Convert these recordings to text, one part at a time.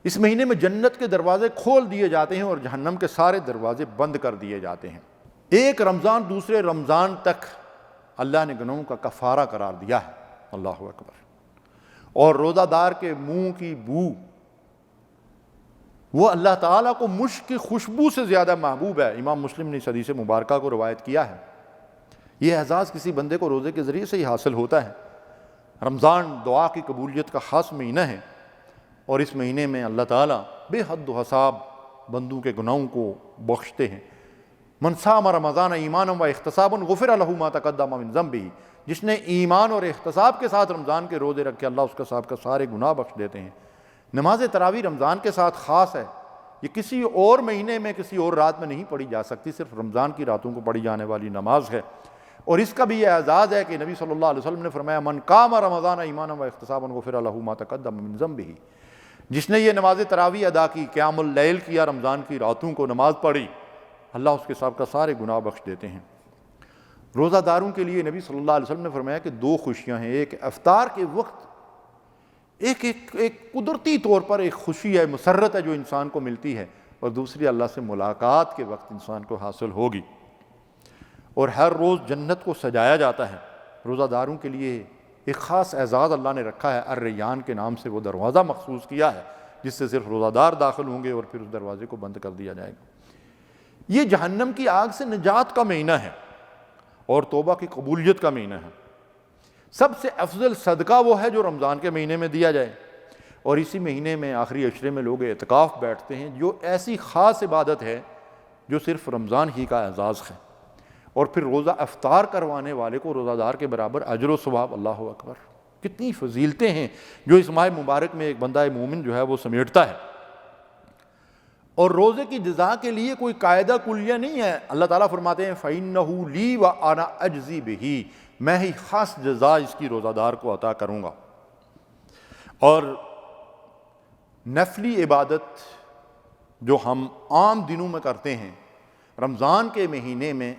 اس مہینے میں جنت کے دروازے کھول دیے جاتے ہیں اور جہنم کے سارے دروازے بند کر دیے جاتے ہیں۔ ایک رمضان دوسرے رمضان تک اللہ نے گناہوں کا کفارہ قرار دیا ہے، اللہ اکبر۔ اور روزہ دار کے منہ کی بو وہ اللہ تعالیٰ کو مشک کی خوشبو سے زیادہ محبوب ہے۔ امام مسلم نے اس حدیث مبارکہ کو روایت کیا ہے۔ یہ اعزاز کسی بندے کو روزے کے ذریعے سے ہی حاصل ہوتا ہے۔ رمضان دعا کی قبولیت کا خاص مہینہ ہے، اور اس مہینے میں اللہ تعالیٰ بے حد و حساب بندوں کے گناہوں کو بخشتے ہیں۔ من صام رمضان ایمانا و احتسابا غفر له ما تقدم من ذنبہ، جس نے ایمان اور احتساب کے ساتھ رمضان کے روزے رکھے اللہ اس کے صاحب کا سارے گناہ بخش دیتے ہیں۔ نماز تراویح رمضان کے ساتھ خاص ہے، یہ کسی اور مہینے میں کسی اور رات میں نہیں پڑھی جا سکتی، صرف رمضان کی راتوں کو پڑھی جانے والی نماز ہے۔ اور اس کا بھی یہ اعزاز ہے کہ نبی صلی اللہ علیہ وسلم نے فرمایا من قام رمضان ایمانا و احتسابا غفر له ما تقدم من ذنبہ، جس نے یہ نماز تراویح ادا کی، قیام اللیل کیا، رمضان کی راتوں کو نماز پڑھی، اللہ اس کے صاحب کا سارے گناہ بخش دیتے ہیں۔ روزہ داروں کے لیے نبی صلی اللہ علیہ وسلم نے فرمایا کہ دو خوشیاں ہیں، ایک افطار کے وقت ایک قدرتی طور پر ایک خوشی ہے، مسرت ہے جو انسان کو ملتی ہے، اور دوسری اللہ سے ملاقات کے وقت انسان کو حاصل ہوگی۔ اور ہر روز جنت کو سجایا جاتا ہے۔ روزہ داروں کے لیے ایک خاص اعزاز اللہ نے رکھا ہے، الریان کے نام سے وہ دروازہ مخصوص کیا ہے جس سے صرف روزہ دار داخل ہوں گے، اور پھر اس دروازے کو بند کر دیا جائے گا۔ یہ جہنم کی آگ سے نجات کا مہینہ ہے اور توبہ کی قبولیت کا مہینہ ہے۔ سب سے افضل صدقہ وہ ہے جو رمضان کے مہینے میں دیا جائے، اور اسی مہینے میں آخری عشرے میں لوگ اعتکاف بیٹھتے ہیں، جو ایسی خاص عبادت ہے جو صرف رمضان ہی کا اعزاز ہے۔ اور پھر روزہ افطار کروانے والے کو روزہ دار کے برابر اجر و ثواب، اللہ اکبر، کتنی فضیلتیں ہیں جو اس ماہ مبارک میں ایک بندہ مومن جو ہے وہ سمیٹتا ہے۔ اور روزے کی جزا کے لیے کوئی قاعدہ کلیہ نہیں ہے۔ اللہ تعالیٰ فرماتے ہیں فَإِنَّهُ لِي وَأَنَا أَجْزِي بِهِ، میں ہی خاص جزا اس کی روزہ دار کو عطا کروں گا۔ اور نفلی عبادت جو ہم عام دنوں میں کرتے ہیں، رمضان کے مہینے میں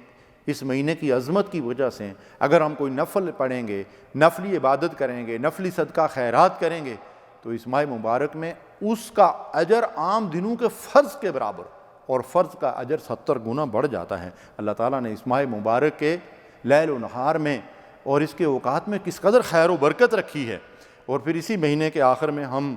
اس مہینے کی عظمت کی وجہ سے اگر ہم کوئی نفل پڑھیں گے، نفلی عبادت کریں گے، نفلی صدقہ خیرات کریں گے، تو اس ماہ مبارک میں اس کا اجر عام دنوں کے فرض کے برابر، اور فرض کا اجر 70 گنا بڑھ جاتا ہے۔ اللہ تعالیٰ نے اس ماہ مبارک کے لیل و نہار میں اور اس کے اوقات میں کس قدر خیر و برکت رکھی ہے۔ اور پھر اسی مہینے کے آخر میں ہم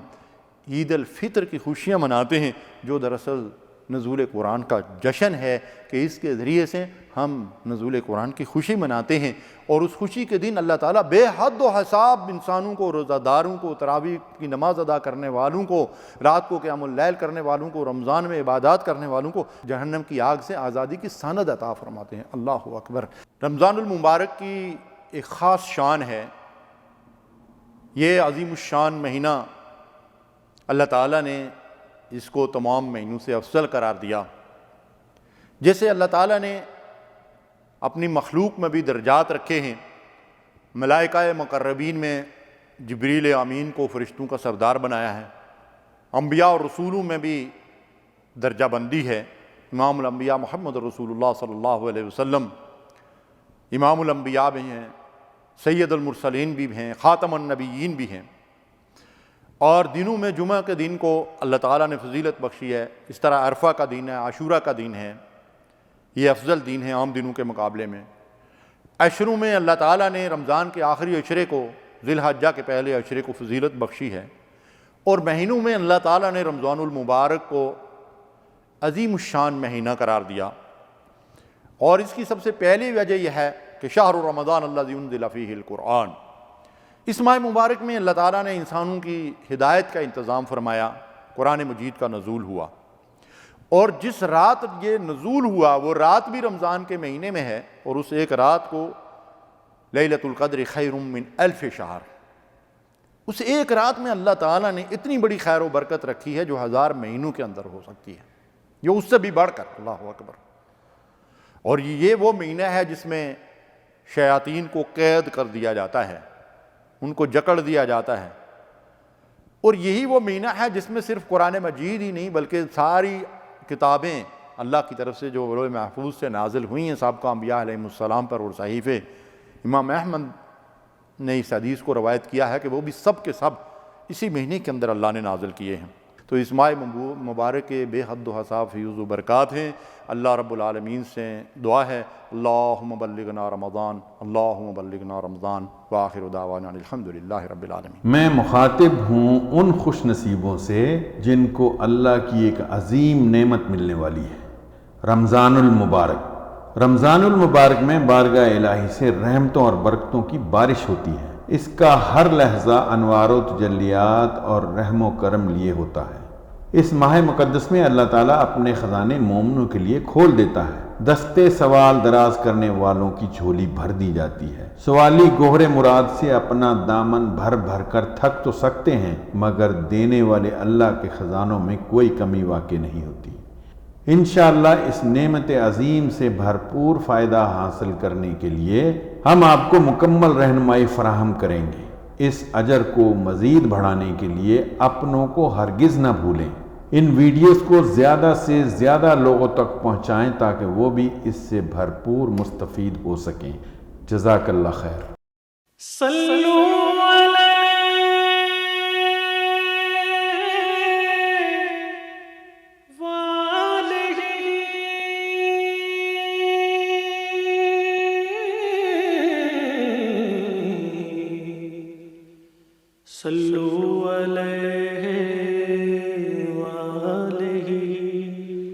عید الفطر کی خوشیاں مناتے ہیں، جو دراصل نزول قرآن کا جشن ہے، کہ اس کے ذریعے سے ہم نزول قرآن کی خوشی مناتے ہیں۔ اور اس خوشی کے دن اللہ تعالیٰ بے حد و حساب انسانوں کو، روزہ داروں کو، تراویح کی نماز ادا کرنے والوں کو، رات کو قیام اللیل کرنے والوں کو، رمضان میں عبادات کرنے والوں کو جہنم کی آگ سے آزادی کی سند عطا فرماتے ہیں، اللہ اکبر۔ رمضان المبارک کی ایک خاص شان ہے، یہ عظیم الشان مہینہ اللہ تعالیٰ نے اس کو تمام مہینوں سے افضل قرار دیا۔ جیسے اللہ تعالیٰ نے اپنی مخلوق میں بھی درجات رکھے ہیں، ملائکہ مقربین میں جبریل امین کو فرشتوں کا سردار بنایا ہے، انبیاء اور رسولوں میں بھی درجہ بندی ہے۔ امام الانبیاء محمد رسول اللہ صلی اللہ علیہ وسلم امام الانبیاء بھی ہیں، سید المرسلین بھی ہیں، خاتم النبیین بھی ہیں۔ اور دنوں میں جمعہ کے دن کو اللہ تعالیٰ نے فضیلت بخشی ہے، اس طرح عرفہ کا دن ہے، عاشورہ کا دن ہے، یہ افضل دن ہے عام دنوں کے مقابلے میں۔ عشروں میں اللہ تعالیٰ نے رمضان کے آخری عشرے کو، ذی الحجہ کے پہلے عشرے کو فضیلت بخشی ہے، اور مہینوں میں اللہ تعالیٰ نے رمضان المبارک کو عظیم الشان مہینہ قرار دیا۔ اور اس کی سب سے پہلی وجہ یہ ہے کہ شہر رمضان الذی انزل فیہ القرآن، اس ماہ مبارک میں اللہ تعالیٰ نے انسانوں کی ہدایت کا انتظام فرمایا، قرآن مجید کا نزول ہوا، اور جس رات یہ نزول ہوا وہ رات بھی رمضان کے مہینے میں ہے، اور اس ایک رات کو لیلۃ القدر خیر من الف شہر، اس ایک رات میں اللہ تعالیٰ نے اتنی بڑی خیر و برکت رکھی ہے جو 1000 مہینوں کے اندر ہو سکتی ہے، یہ اس سے بھی بڑھ کر، اللہ اکبر۔ اور یہ وہ مہینہ ہے جس میں شیاطین کو قید کر دیا جاتا ہے، ان کو جکڑ دیا جاتا ہے، اور یہی وہ مہینہ ہے جس میں صرف قرآن مجید ہی نہیں بلکہ ساری کتابیں اللہ کی طرف سے جو لوح محفوظ سے نازل ہوئی ہیں سابقہ انبیاء علیہ السلام پر اور صحیفے، امام احمد نے اس حدیث کو روایت کیا ہے کہ وہ بھی سب کے سب اسی مہینے کے اندر اللہ نے نازل کیے ہیں۔ تو اس ماہ مبارک کے بے حد و حساب فیوز و برکات ہیں۔ اللہ رب العالمین سے دعا ہے اللہم بلغنا رمضان، اللہم بلغنا رمضان، وآخر دعوانا الحمدللہ رب العالمین۔ میں مخاطب ہوں ان خوش نصیبوں سے جن کو اللہ کی ایک عظیم نعمت ملنے والی ہے، رمضان المبارک۔ رمضان المبارک میں بارگاہ الہی سے رحمتوں اور برکتوں کی بارش ہوتی ہے۔ اس کا ہر لحظہ انوار و تجلیات اور رحم و کرم لیے ہوتا ہے۔ اس ماہ مقدس میں اللہ تعالیٰ اپنے خزانے مومنوں کے لیے کھول دیتا ہے، دستے سوال دراز کرنے والوں کی جھولی بھر دی جاتی ہے۔ سوالی گوہر مراد سے اپنا دامن بھر بھر کر تھک تو سکتے ہیں، مگر دینے والے اللہ کے خزانوں میں کوئی کمی واقع نہیں ہوتی۔ انشاءاللہ اس نعمت عظیم سے بھرپور فائدہ حاصل کرنے کے لیے ہم آپ کو مکمل رہنمائی فراہم کریں گے۔ اس اجر کو مزید بڑھانے کے لیے اپنوں کو ہرگز نہ بھولیں۔ ان ویڈیوز کو زیادہ سے زیادہ لوگوں تک پہنچائیں تاکہ وہ بھی اس سے بھرپور مستفید ہو سکیں۔ جزاک اللہ خیر۔ صلو علیہ